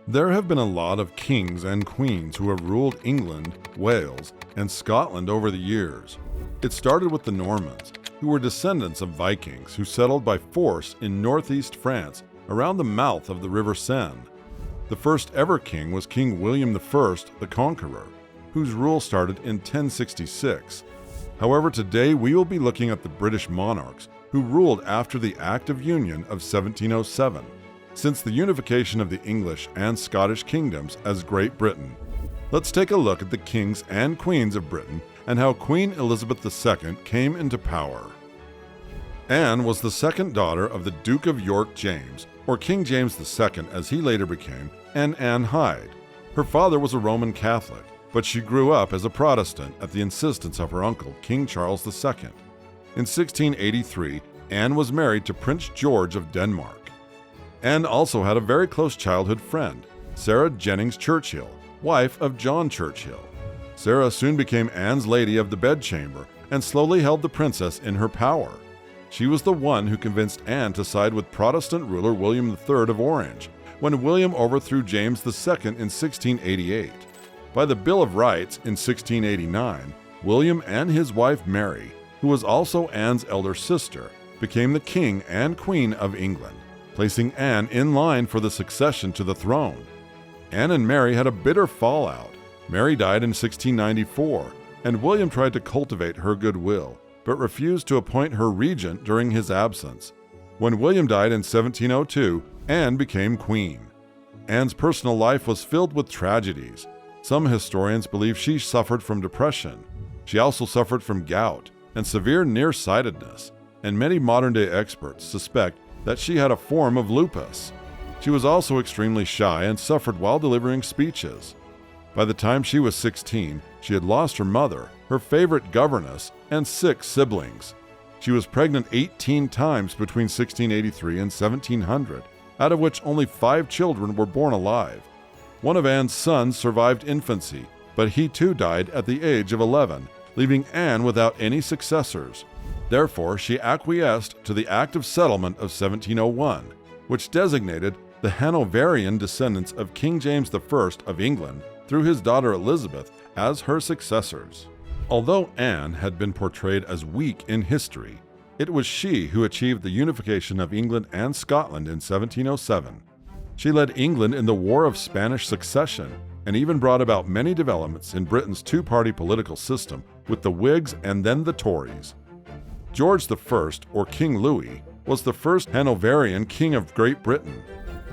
There have been a lot of kings and queens who have ruled England, Wales, and Scotland over the years. It started with the Normans, who were descendants of Vikings who settled by force in northeast France around the mouth of the River Seine. The first ever king was King William I, the Conqueror, whose rule started in 1066. However, today we will be looking at the British monarchs who ruled after the Act of Union of 1707, since the unification of the English and Scottish kingdoms as Great Britain. Let's take a look at the kings and queens of Britain and how Queen Elizabeth II came into power. Anne was the second daughter of the Duke of York James, or King James II as he later became, and Anne Hyde. Her father was a Roman Catholic, but she grew up as a Protestant at the insistence of her uncle, King Charles II. In 1683, Anne was married to Prince George of Denmark. Anne also had a very close childhood friend, Sarah Jennings Churchill, wife of John Churchill. Sarah soon became Anne's lady of the bedchamber and slowly held the princess in her power. She was the one who convinced Anne to side with Protestant ruler William III of Orange when William overthrew James II in 1688. By the Bill of Rights in 1689, William and his wife Mary, who was also Anne's elder sister, became the king and queen of England, placing Anne in line for the succession to the throne. Anne and Mary had a bitter fallout. Mary died in 1694, and William tried to cultivate her goodwill, but refused to appoint her regent during his absence. When William died in 1702, Anne became queen. Anne's personal life was filled with tragedies. Some historians believe she suffered from depression. She also suffered from gout and severe nearsightedness, and many modern-day experts suspect that she had a form of lupus. She was also extremely shy and suffered while delivering speeches. By the time she was 16, she had lost her mother, her favorite governess, and 6 siblings. She was pregnant 18 times between 1683 and 1700, out of which only 5 children were born alive. One of Anne's sons survived infancy, but he too died at the age of 11, leaving Anne without any successors. Therefore, she acquiesced to the Act of Settlement of 1701, which designated the Hanoverian descendants of King James I of England through his daughter Elizabeth as her successors. Although Anne had been portrayed as weak in history, it was she who achieved the unification of England and Scotland in 1707. She led England in the War of Spanish Succession and even brought about many developments in Britain's two-party political system with the Whigs and then the Tories. George I, or King Louis, was the first Hanoverian king of Great Britain.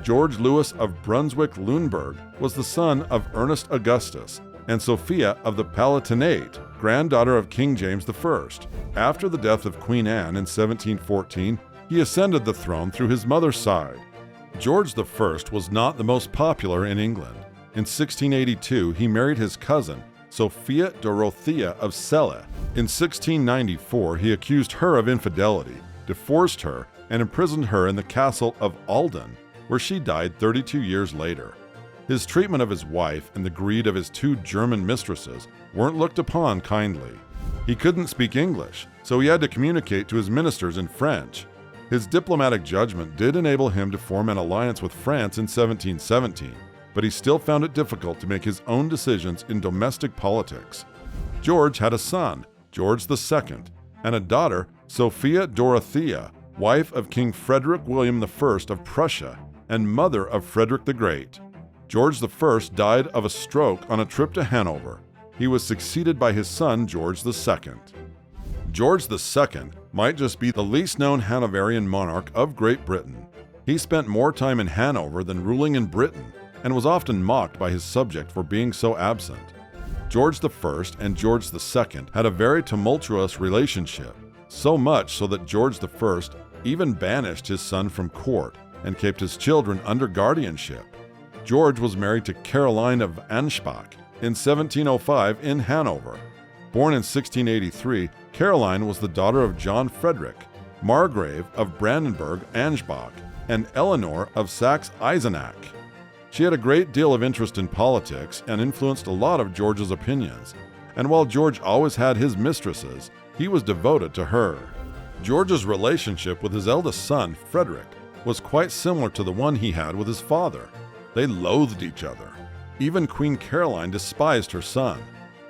George Louis of Brunswick-Luneburg was the son of Ernest Augustus and Sophia of the Palatinate, granddaughter of King James I. After the death of Queen Anne in 1714, he ascended the throne through his mother's side. George I was not the most popular in England. In 1682, he married his cousin, Sophia Dorothea of Celle. In 1694, he accused her of infidelity, divorced her, and imprisoned her in the castle of Alden, where she died 32 years later. His treatment of his wife and the greed of his 2 German mistresses weren't looked upon kindly. He couldn't speak English, so he had to communicate to his ministers in French. His diplomatic judgment did enable him to form an alliance with France in 1717, but he still found it difficult to make his own decisions in domestic politics. George had a son, George II, and a daughter, Sophia Dorothea, wife of King Frederick William I of Prussia and mother of Frederick the Great. George I died of a stroke on a trip to Hanover. He was succeeded by his son, George II. George II might just be the least known Hanoverian monarch of Great Britain. He spent more time in Hanover than ruling in Britain, and was often mocked by his subject for being so absent. George I and George II had a very tumultuous relationship, so much so that George I even banished his son from court and kept his children under guardianship. George was married to Caroline of Anspach in 1705 in Hanover. Born in 1683, Caroline was the daughter of John Frederick, Margrave of Brandenburg-Ansbach, and Eleanor of Saxe-Eisenach. She had a great deal of interest in politics and influenced a lot of George's opinions, and while George always had his mistresses, he was devoted to her. George's relationship with his eldest son, Frederick, was quite similar to the one he had with his father. They loathed each other. Even Queen Caroline despised her son.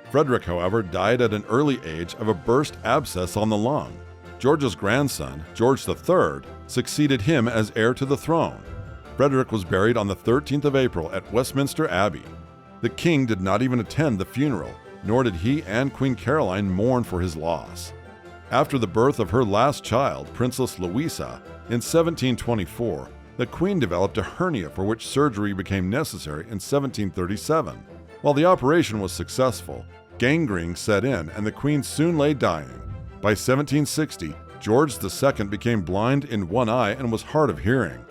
Frederick, however, died at an early age of a burst abscess on the lung. George's grandson, George III, succeeded him as heir to the throne. Frederick was buried on the 13th of April at Westminster Abbey. The king did not even attend the funeral, nor did he and Queen Caroline mourn for his loss. After the birth of her last child, Princess Louisa, in 1724, the queen developed a hernia for which surgery became necessary in 1737. While the operation was successful, gangrene set in and the queen soon lay dying. By 1760, George II became blind in one eye and was hard of hearing.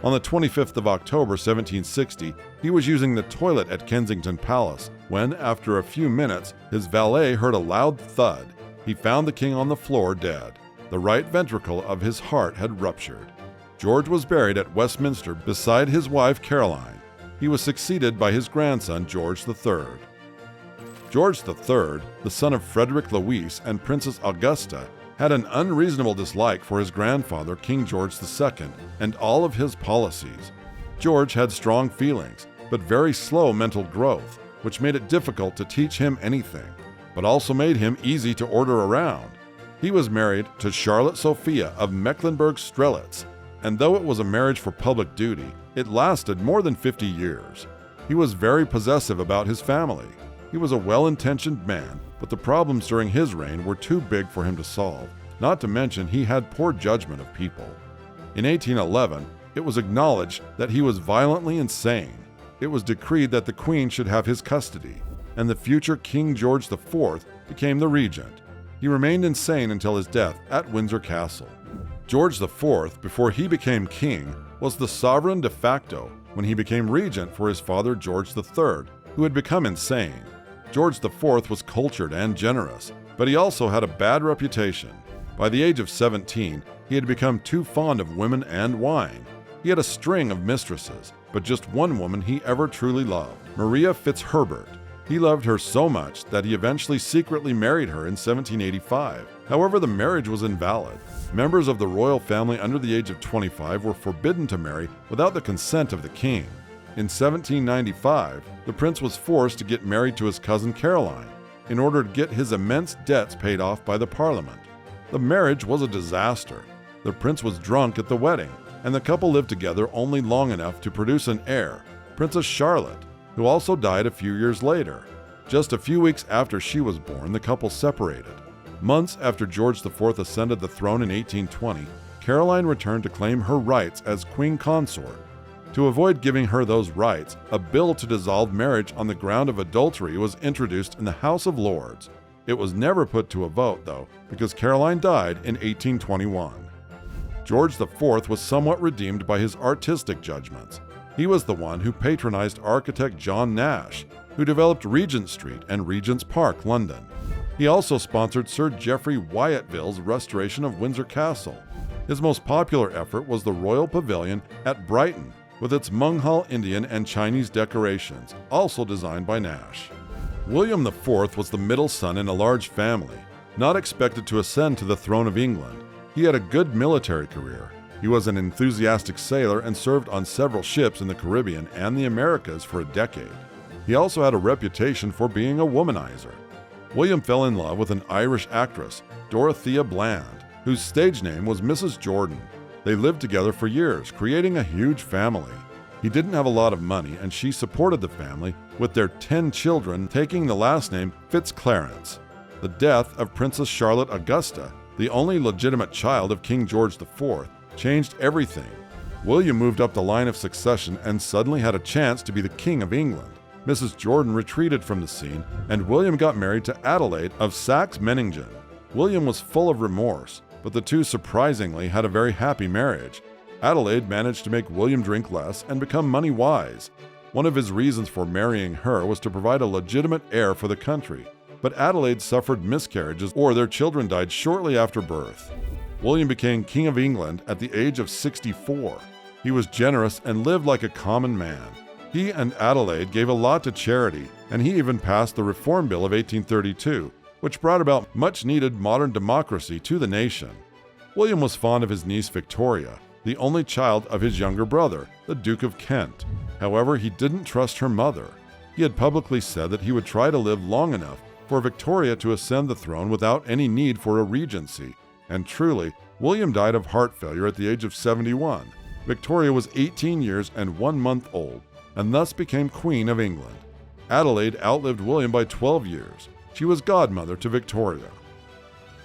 On the 25th of October 1760, he was using the toilet at Kensington Palace when, after a few minutes, his valet heard a loud thud. He found the king on the floor dead. The right ventricle of his heart had ruptured. George was buried at Westminster beside his wife Caroline. He was succeeded by his grandson George III. George III, the son of Frederick Louis and Princess Augusta, had an unreasonable dislike for his grandfather King George II and all of his policies. George had strong feelings, but very slow mental growth, which made it difficult to teach him anything, but also made him easy to order around. He was married to Charlotte Sophia of Mecklenburg-Strelitz, and though it was a marriage for public duty, it lasted more than 50 years. He was very possessive about his family. He was a well-intentioned man, but the problems during his reign were too big for him to solve, not to mention he had poor judgment of people. In 1811, it was acknowledged that he was violently insane. It was decreed that the Queen should have his custody, and the future King George IV became the regent. He remained insane until his death at Windsor Castle. George IV, before he became king, was the sovereign de facto when he became regent for his father George III, who had become insane. George IV was cultured and generous, but he also had a bad reputation. By the age of 17, he had become too fond of women and wine. He had a string of mistresses, but just one woman he ever truly loved, Maria Fitzherbert. He loved her so much that he eventually secretly married her in 1785. However, the marriage was invalid. Members of the royal family under the age of 25 were forbidden to marry without the consent of the king. In 1795, the prince was forced to get married to his cousin Caroline in order to get his immense debts paid off by the parliament. The marriage was a disaster. The prince was drunk at the wedding, and the couple lived together only long enough to produce an heir, Princess Charlotte, who also died a few years later. Just a few weeks after she was born, the couple separated. Months after George IV ascended the throne in 1820, Caroline returned to claim her rights as queen consort. To avoid giving her those rights, a bill to dissolve marriage on the ground of adultery was introduced in the House of Lords. It was never put to a vote, though, because Caroline died in 1821. George IV was somewhat redeemed by his artistic judgments. He was the one who patronized architect John Nash, who developed Regent Street and Regent's Park, London. He also sponsored Sir Geoffrey Wyatville's restoration of Windsor Castle. His most popular effort was the Royal Pavilion at Brighton, with its Munghal Indian and Chinese decorations, also designed by Nash. William IV was the middle son in a large family, not expected to ascend to the throne of England. He had a good military career. He was an enthusiastic sailor and served on several ships in the Caribbean and the Americas for a decade. He also had a reputation for being a womanizer. William fell in love with an Irish actress, Dorothea Bland, whose stage name was Mrs. Jordan. They lived together for years, creating a huge family. He didn't have a lot of money, and she supported the family, with their 10 children taking the last name Fitzclarence. The death of Princess Charlotte Augusta, the only legitimate child of King George IV, changed everything. William moved up the line of succession and suddenly had a chance to be the King of England. Mrs. Jordan retreated from the scene, and William got married to Adelaide of Saxe-Meiningen. William was full of remorse, but the two surprisingly had a very happy marriage. Adelaide managed to make William drink less and become money-wise. One of his reasons for marrying her was to provide a legitimate heir for the country, but Adelaide suffered miscarriages or their children died shortly after birth. William became King of England at the age of 64. He was generous and lived like a common man. He and Adelaide gave a lot to charity, and he even passed the Reform Bill of 1832, which brought about much-needed modern democracy to the nation. William was fond of his niece Victoria, the only child of his younger brother, the Duke of Kent. However, he didn't trust her mother. He had publicly said that he would try to live long enough for Victoria to ascend the throne without any need for a regency. And truly, William died of heart failure at the age of 71. Victoria was 18 years and 1 month old, and thus became Queen of England. Adelaide outlived William by 12 years. She was godmother to Victoria.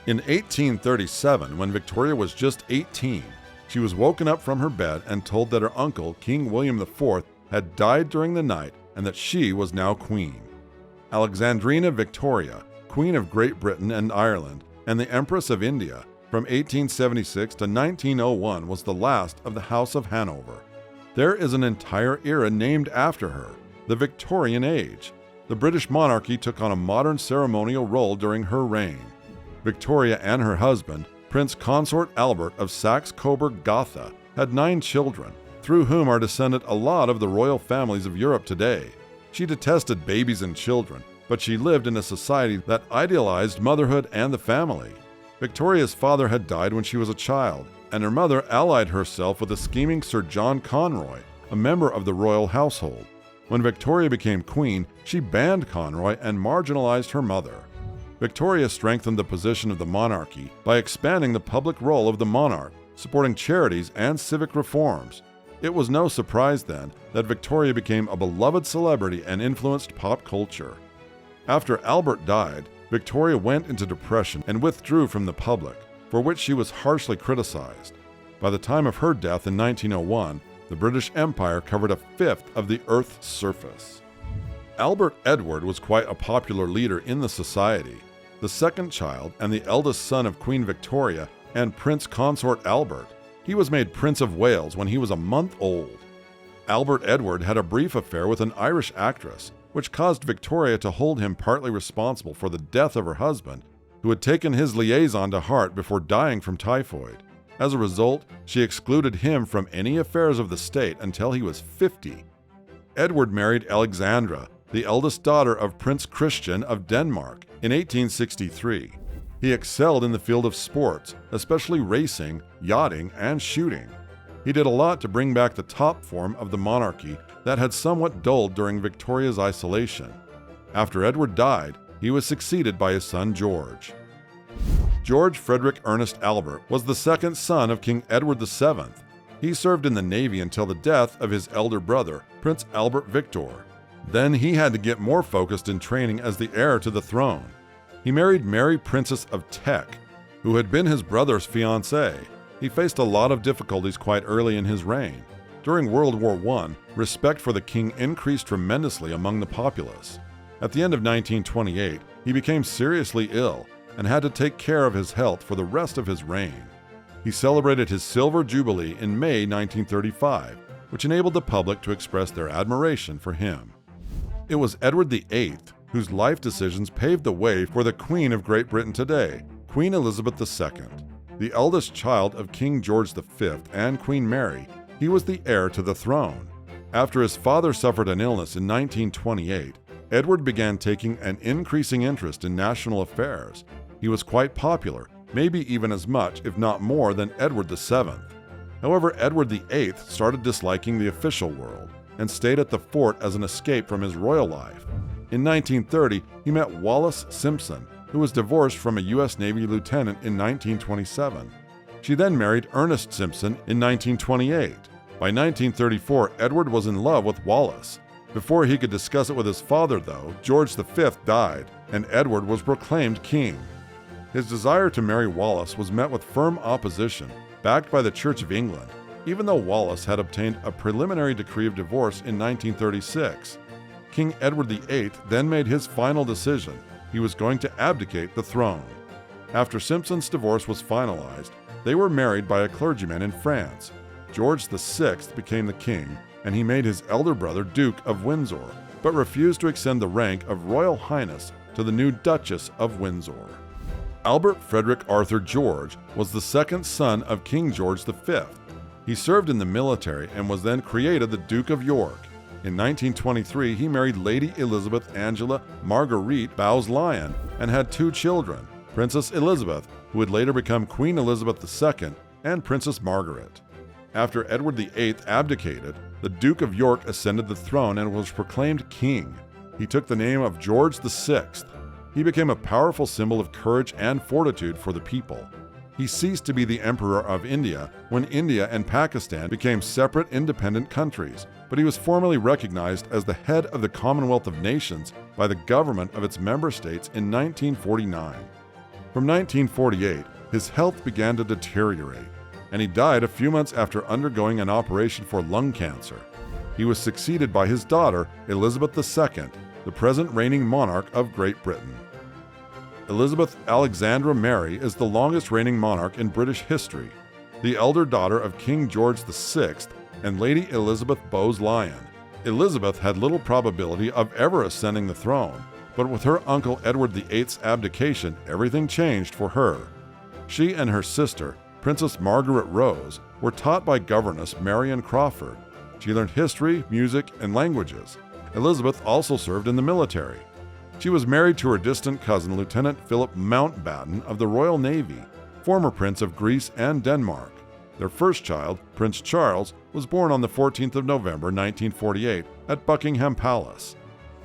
In 1837, when Victoria was just 18, she was woken up from her bed and told that her uncle, King William IV, had died during the night and that she was now queen. Alexandrina Victoria, Queen of Great Britain and Ireland, and the Empress of India, from 1876 to 1901 was the last of the House of Hanover. There is an entire era named after her, the Victorian Age. The British monarchy took on a modern ceremonial role during her reign. Victoria and her husband, Prince Consort Albert of Saxe-Coburg-Gotha, had 9 children, through whom are descended a lot of the royal families of Europe today. She detested babies and children, but she lived in a society that idealized motherhood and the family. Victoria's father had died when she was a child, and her mother allied herself with the scheming Sir John Conroy, a member of the royal household. When Victoria became queen, she banned Conroy and marginalized her mother. Victoria strengthened the position of the monarchy by expanding the public role of the monarch, supporting charities and civic reforms. It was no surprise then that Victoria became a beloved celebrity and influenced pop culture. After Albert died, Victoria went into depression and withdrew from the public, for which she was harshly criticized. By the time of her death in 1901, the British Empire covered a fifth of the Earth's surface. Albert Edward was quite a popular leader in the society. The second child and the eldest son of Queen Victoria and Prince Consort Albert, he was made Prince of Wales when he was a month old. Albert Edward had a brief affair with an Irish actress, which caused Victoria to hold him partly responsible for the death of her husband, who had taken his liaison to heart before dying from typhoid. As a result, she excluded him from any affairs of the state until he was 50. Edward married Alexandra, the eldest daughter of Prince Christian of Denmark, in 1863. He excelled in the field of sports, especially racing, yachting, and shooting. He did a lot to bring back the top form of the monarchy that had somewhat dulled during Victoria's isolation. After Edward died, he was succeeded by his son George. George Frederick Ernest Albert was the second son of King Edward VII. He served in the Navy until the death of his elder brother, Prince Albert Victor. Then he had to get more focused in training as the heir to the throne. He married Mary, Princess of Teck, who had been his brother's fiancée. He faced a lot of difficulties quite early in his reign. During World War I, respect for the king increased tremendously among the populace. At the end of 1928, he became seriously ill and had to take care of his health for the rest of his reign. He celebrated his Silver Jubilee in May 1935, which enabled the public to express their admiration for him. It was Edward VIII whose life decisions paved the way for the Queen of Great Britain today, Queen Elizabeth II. The eldest child of King George V and Queen Mary, he was the heir to the throne. After his father suffered an illness in 1928, Edward began taking an increasing interest in national affairs. He was quite popular, maybe even as much, if not more, than Edward VII. However, Edward VIII started disliking the official world and stayed at the fort as an escape from his royal life. In 1930, he met Wallis Simpson, who was divorced from a U.S. Navy lieutenant in 1927. She then married Ernest Simpson in 1928. By 1934, Edward was in love with Wallis. Before he could discuss it with his father, though, George V died, and Edward was proclaimed king. His desire to marry Wallis was met with firm opposition, backed by the Church of England, even though Wallis had obtained a preliminary decree of divorce in 1936. King Edward VIII then made his final decision. He was going to abdicate the throne. After Simpson's divorce was finalized, they were married by a clergyman in France. George VI became the king, and he made his elder brother Duke of Windsor, but refused to extend the rank of Royal Highness to the new Duchess of Windsor. Albert Frederick Arthur George was the second son of King George V. He served in the military and was then created the Duke of York. In 1923, he married Lady Elizabeth Angela Marguerite Bowes-Lyon and had 2 children, Princess Elizabeth, who would later become Queen Elizabeth II, and Princess Margaret. After Edward VIII abdicated, the Duke of York ascended the throne and was proclaimed king. He took the name of George VI. He became a powerful symbol of courage and fortitude for the people. He ceased to be the Emperor of India when India and Pakistan became separate independent countries, but he was formally recognized as the head of the Commonwealth of Nations by the government of its member states in 1949. From 1948, his health began to deteriorate, and he died a few months after undergoing an operation for lung cancer. He was succeeded by his daughter, Elizabeth II, the present reigning monarch of Great Britain. Elizabeth Alexandra Mary is the longest reigning monarch in British history, the elder daughter of King George VI and Lady Elizabeth Bowes-Lyon. Elizabeth had little probability of ever ascending the throne, but with her uncle Edward VIII's abdication, everything changed for her. She and her sister, Princess Margaret Rose, were taught by governess Marion Crawford. She learned history, music, and languages. Elizabeth also served in the military. She was married to her distant cousin, Lieutenant Philip Mountbatten of the Royal Navy, former Prince of Greece and Denmark. Their first child, Prince Charles, was born on the 14th of November 1948 at Buckingham Palace.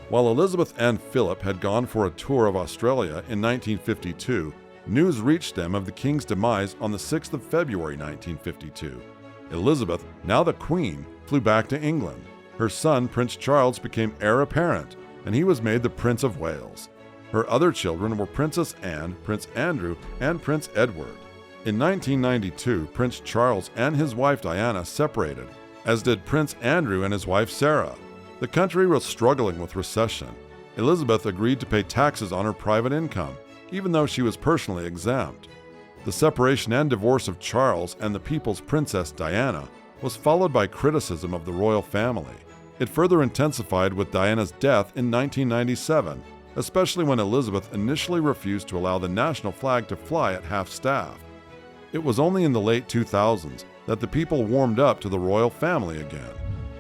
While Elizabeth and Philip had gone for a tour of Australia in 1952, news reached them of the king's demise on the 6th of February 1952. Elizabeth, now the Queen, flew back to England. Her son, Prince Charles, became heir apparent, and he was made the Prince of Wales. Her other children were Princess Anne, Prince Andrew, and Prince Edward. In 1992, Prince Charles and his wife Diana separated, as did Prince Andrew and his wife Sarah. The country was struggling with recession. Elizabeth agreed to pay taxes on her private income, even though she was personally exempt. The separation and divorce of Charles and the people's princess Diana was followed by criticism of the royal family. It further intensified with Diana's death in 1997, especially when Elizabeth initially refused to allow the national flag to fly at half-staff. It was only in the late 2000s that the people warmed up to the royal family again.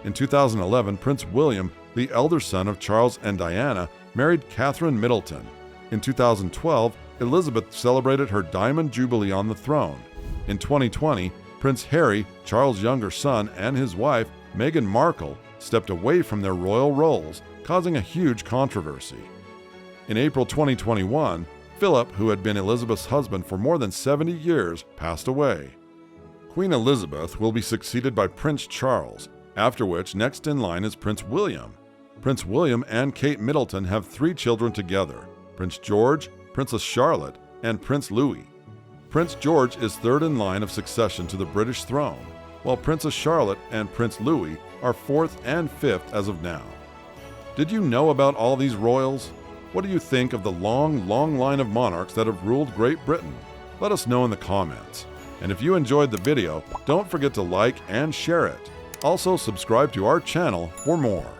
In 2011, Prince William, the elder son of Charles and Diana, married Catherine Middleton. In 2012, Elizabeth celebrated her Diamond Jubilee on the throne. In 2020, Prince Harry, Charles' younger son, and his wife, Meghan Markle, stepped away from their royal roles, causing a huge controversy. In April 2021, Philip, who had been Elizabeth's husband for more than 70 years, passed away. Queen Elizabeth will be succeeded by Prince Charles, after which next in line is Prince William. Prince William and Kate Middleton have 3 children together: Prince George, Princess Charlotte, and Prince Louis. Prince George is third in line of succession to the British throne, while Princess Charlotte and Prince Louis are 4th and 5th as of now. Did you know about all these royals? What do you think of the long line of monarchs that have ruled Great Britain? Let us know in the comments. And if you enjoyed the video, don't forget to like and share it. Also, subscribe to our channel for more.